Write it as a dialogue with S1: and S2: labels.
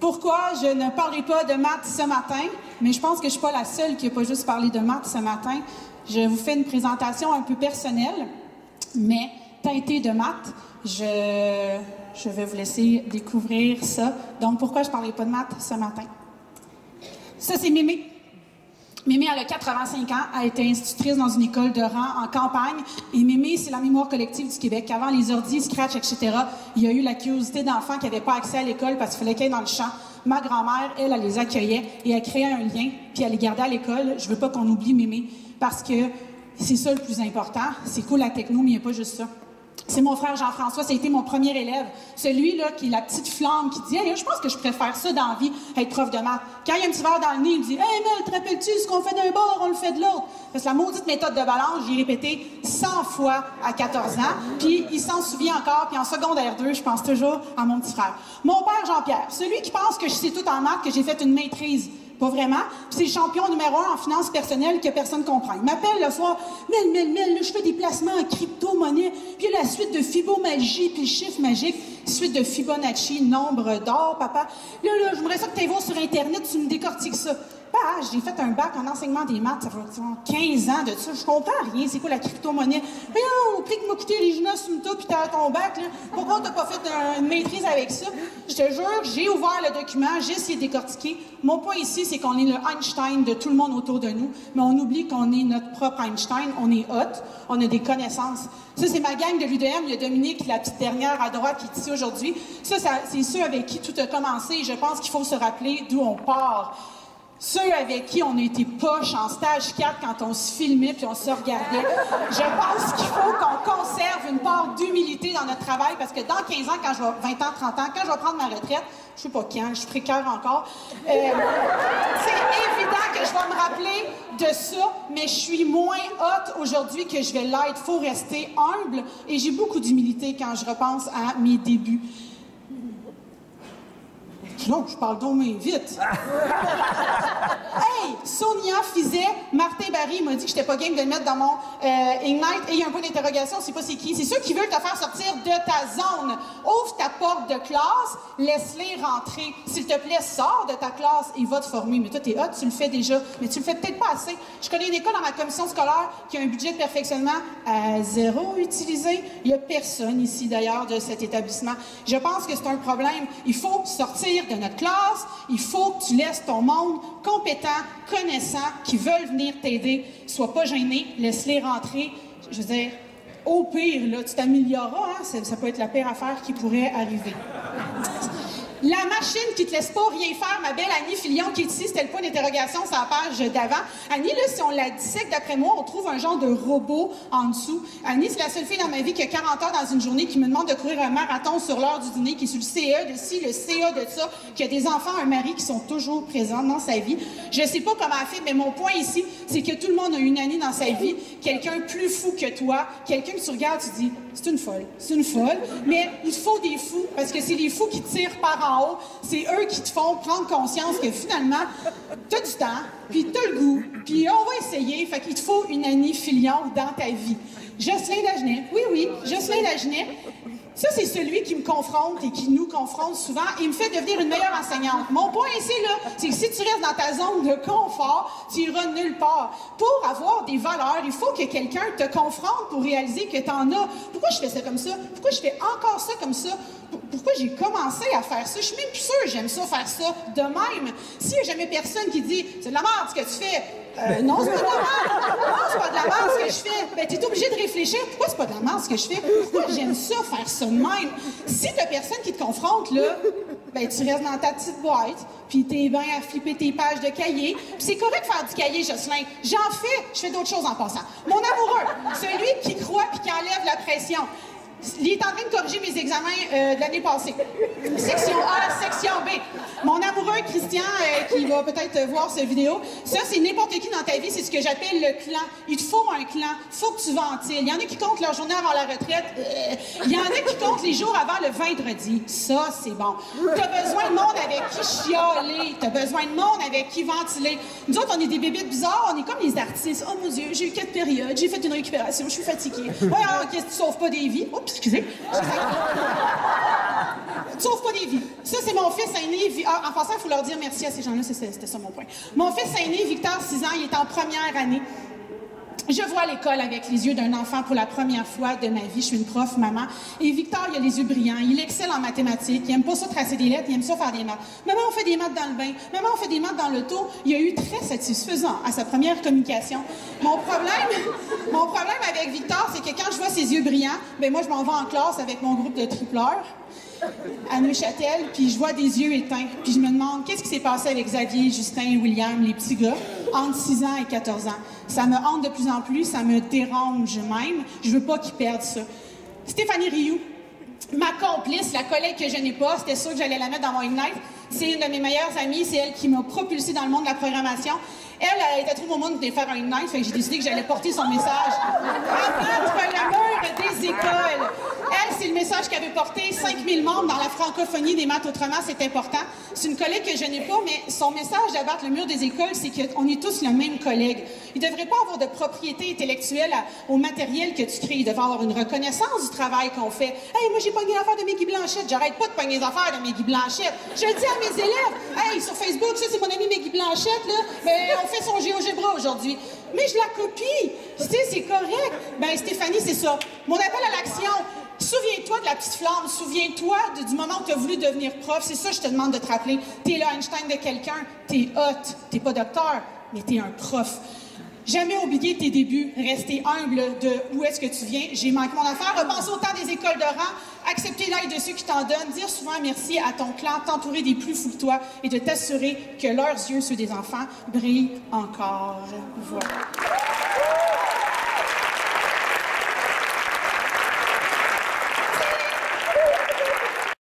S1: pourquoi je ne parlerai pas de maths ce matin, mais je pense que je ne suis pas la seule qui n'a pas juste parlé de maths ce matin. Je vous fais une présentation un peu personnelle, mais teintée de maths. Je vais vous laisser découvrir ça. Donc, pourquoi je ne parlerai pas de maths ce matin? Ça, c'est Mémé. Mémé, elle a 85 ans, elle a été institutrice dans une école de rang en campagne. Et Mémé, c'est la mémoire collective du Québec. Avant les ordis, Scratch, etc., il y a eu la curiosité d'enfants qui n'avaient pas accès à l'école parce qu'il fallait qu'ils aillent dans le champ. Ma grand-mère, elle les accueillait et elle créait un lien, puis elle les gardait à l'école. Je veux pas qu'on oublie Mémé parce que c'est ça le plus important. C'est cool la techno, mais il n'y a pas juste ça. C'est mon frère Jean-François, ça a été mon premier élève. Celui-là qui est la petite flamme qui dit « Hey, je pense que je préfère ça dans la vie, être prof de maths. » Quand il y a un petit verre dans le nez, il me dit « Hey, Mel, te rappelles-tu ce qu'on fait d'un bord, on le fait de l'autre? » Parce que la maudite méthode de balance, j'ai répété 100 fois à 14 ans, puis il s'en souvient encore, puis en secondaire 2, je pense toujours à mon petit frère. Mon père Jean-Pierre, celui qui pense que je sais tout en maths, que j'ai fait une maîtrise. Pas vraiment. Puis c'est le champion numéro 1 en finances personnelles que personne comprend. Il m'appelle le soir, Mel, là, je fais des placements en crypto-monnaie, puis la suite de Fibonacci, puis le chiffre magique, suite de Fibonacci, nombre d'or, papa. Là, j'aimerais ça que tu ailles voir sur Internet, tu me décortiques ça. Bah, j'ai fait un bac en enseignement des maths, ça fait 15 ans de ça, je comprends rien, c'est quoi la crypto-monnaie? Mais non, au prix que m'a coûté les Gina Sumta puis t'as ton bac, là, pourquoi t'as pas fait une maîtrise avec ça? Je te jure, j'ai ouvert le document, j'ai essayé de décortiquer. Mon point ici, c'est qu'on est le Einstein de tout le monde autour de nous, mais on oublie qu'on est notre propre Einstein, on est hot, on a des connaissances. Ça, c'est ma gang de l'UDM, il y a Dominique, la petite dernière à droite qui est ici aujourd'hui. Ça c'est ceux avec qui tout a commencé et je pense qu'il faut se rappeler d'où on part. Ceux avec qui on a été poche en stage 4 quand on se filmait puis on se regardait. Je pense qu'il faut qu'on conserve une part d'humilité dans notre travail parce que dans 15 ans, quand je vais 20 ans, 30 ans, quand je vais prendre ma retraite, je sais pas quand, je suis précaire encore, c'est évident que je vais me rappeler de ça, mais je suis moins haute aujourd'hui que je vais l'être. Il faut rester humble et j'ai beaucoup d'humilité quand je repense à mes débuts. Non, je parle donc mais vite. Hey, Sonia Fizet, Martin Barry m'a dit que j'étais pas game de le mettre dans mon Ignite et il y a un point d'interrogation, je sais pas c'est qui. C'est ceux qui veulent te faire sortir de ta zone. Ouvre ta porte de classe, laisse-les rentrer. S'il te plaît, sors de ta classe et va te former. Mais toi, t'es hot, tu le fais déjà, mais tu le fais peut-être pas assez. Je connais une école dans ma commission scolaire qui a un budget de perfectionnement à 0 utilisé. Il y a personne ici d'ailleurs de cet établissement. Je pense que c'est un problème. Il faut sortir de notre classe, il faut que tu laisses ton monde compétent, connaissant, qui veulent venir t'aider. Sois pas gêné, laisse-les rentrer. Je veux dire, au pire, là, tu t'amélioreras, hein? Ça peut être la pire affaire qui pourrait arriver. La machine qui te laisse pas rien faire, ma belle Annie Filion qui est ici, c'était le point d'interrogation sur la page d'avant. Annie, là, si on la dissèque, d'après moi, on trouve un genre de robot en dessous. Annie, c'est la seule fille dans ma vie qui a 40 heures dans une journée qui me demande de courir un marathon sur l'heure du dîner, qui est sur le CE de ci, le CA de ça, qui a des enfants, un mari qui sont toujours présents dans sa vie. Je sais pas comment elle fait, mais mon point ici, c'est que tout le monde a une Annie dans sa vie, quelqu'un plus fou que toi, quelqu'un que tu regardes, tu dis, c'est une folle, mais il faut des fous, parce que c'est les fous qui tirent par en haut, c'est eux qui te font prendre conscience que finalement, t'as du temps, puis t'as le goût, puis on va essayer, fait qu'il te faut une Annie Filion dans ta vie. Jocelyne Dagenet, oui, Jocelyne Dagenet, ça c'est celui qui me confronte et qui nous confronte souvent et me fait devenir une meilleure enseignante. Mon point ici, là, c'est que si tu restes dans ta zone de confort, tu iras nulle part. Pour avoir des valeurs, il faut que quelqu'un te confronte pour réaliser que t'en as. Pourquoi je fais ça comme ça? Pourquoi je fais encore ça comme ça? Pourquoi j'ai commencé à faire ça? Je suis même plus sûre que j'aime ça, faire ça de même. S'il n'y a jamais personne qui dit « c'est de la merde ce que tu fais », non, c'est pas de la merde. Non, c'est pas de la merde ce que je fais. Ben, t'es obligé de réfléchir. Pourquoi c'est pas de la merde ce que je fais? Pourquoi j'aime ça, faire ça de même? Si t'as personne qui te confronte, là, ben, tu restes dans ta petite boîte, puis t'es bien à flipper tes pages de cahier. Puis c'est correct de faire du cahier, Jocelyn. J'en fais. Je fais d'autres choses en passant. Mon amoureux, celui qui croit puis qui enlève la pression. Il est en train de corriger mes examens de l'année passée. Section A, section B. Mon amoureux Christian, qui va peut-être voir cette vidéo, ça, c'est n'importe qui dans ta vie, c'est ce que j'appelle le clan. Il te faut un clan. Faut que tu ventiles. Il y en a qui comptent leur journée avant la retraite. Il y en a qui comptent les jours avant le vendredi. Ça, c'est bon. T'as besoin de monde avec qui chialer. T'as besoin de monde avec qui ventiler. Nous autres, on est des bébites bizarres. On est comme les artistes. Oh mon Dieu, j'ai eu 4 périodes. J'ai fait une récupération. Je suis fatiguée. Ouais, alors, qu'est-ce que tu sauves pas des vies? Oups, Oups, excusez. Tu sauves pas des vies. Ça, c'est mon fils aîné. En passant, il faut leur dire merci à ces gens-là. C'était ça mon point. Mon fils aîné, Victor, 6 ans, il est en première année. Je vois l'école avec les yeux d'un enfant pour la première fois de ma vie. Je suis une prof, maman. Et Victor, il a les yeux brillants. Il excelle en mathématiques. Il aime pas ça tracer des lettres. Il aime ça faire des maths. Maman, on fait des maths dans le bain. Maman, on fait des maths dans l'auto. Il a eu très satisfaisant à sa première communication. Mon problème avec Victor, c'est que quand je vois ses yeux brillants, ben moi, je m'en vais en classe avec mon groupe de tripleurs à Neuchâtel, puis je vois des yeux éteints. Puis je me demande, qu'est-ce qui s'est passé avec Xavier, Justin, William, les petits gars, entre 6 ans et 14 ans? Ça me hante de plus en plus, ça me dérange même. Je veux pas qu'ils perdent ça. Stéphanie Rioux, ma complice, la collègue que je n'ai pas, c'était sûr que j'allais la mettre dans mon Ignite. C'est une de mes meilleures amies, c'est elle qui m'a propulsée dans le monde de la programmation. Elle était trop au monde de faire un Ignite, fait que j'ai décidé que j'allais porter son message. Abattre le mur des écoles. Elle, c'est le message qu'avait porté 5000 membres dans la francophonie des maths autrement, c'est important. C'est une collègue que je n'ai pas, mais son message d'abattre le mur des écoles, c'est qu'on est tous le même collègue. Il ne devrait pas avoir de propriété intellectuelle au matériel que tu crées. Il devrait avoir une reconnaissance du travail qu'on fait. Hey, moi, j'ai pogné l'affaire de Meggy Blanchette. J'arrête pas de pogner les affaires de Meggy Blanchette. Je le dis à mes élèves. Hey, sur Facebook, ça, c'est mon amie Meggy Blanchette, là. Ben, on fait son GeoGebra aujourd'hui. Mais je la copie. Tu sais, c'est correct. Ben, Stéphanie, c'est ça. Mon appel à l'action. Souviens-toi de la petite flamme. Souviens-toi du moment où tu as voulu devenir prof. C'est ça que je te demande de te rappeler. T'es le Einstein de quelqu'un. T'es hot. T'es pas docteur, mais t'es un prof. Jamais oublier tes débuts. Rester humble de où est-ce que tu viens. J'ai manqué mon affaire. Repenser au temps des écoles de rang. Accepter l'aide de ceux qui t'en donnent. Dire souvent merci à ton clan. T'entourer des plus fous que toi et de t'assurer que leurs yeux, ceux des enfants, brillent encore. Voilà.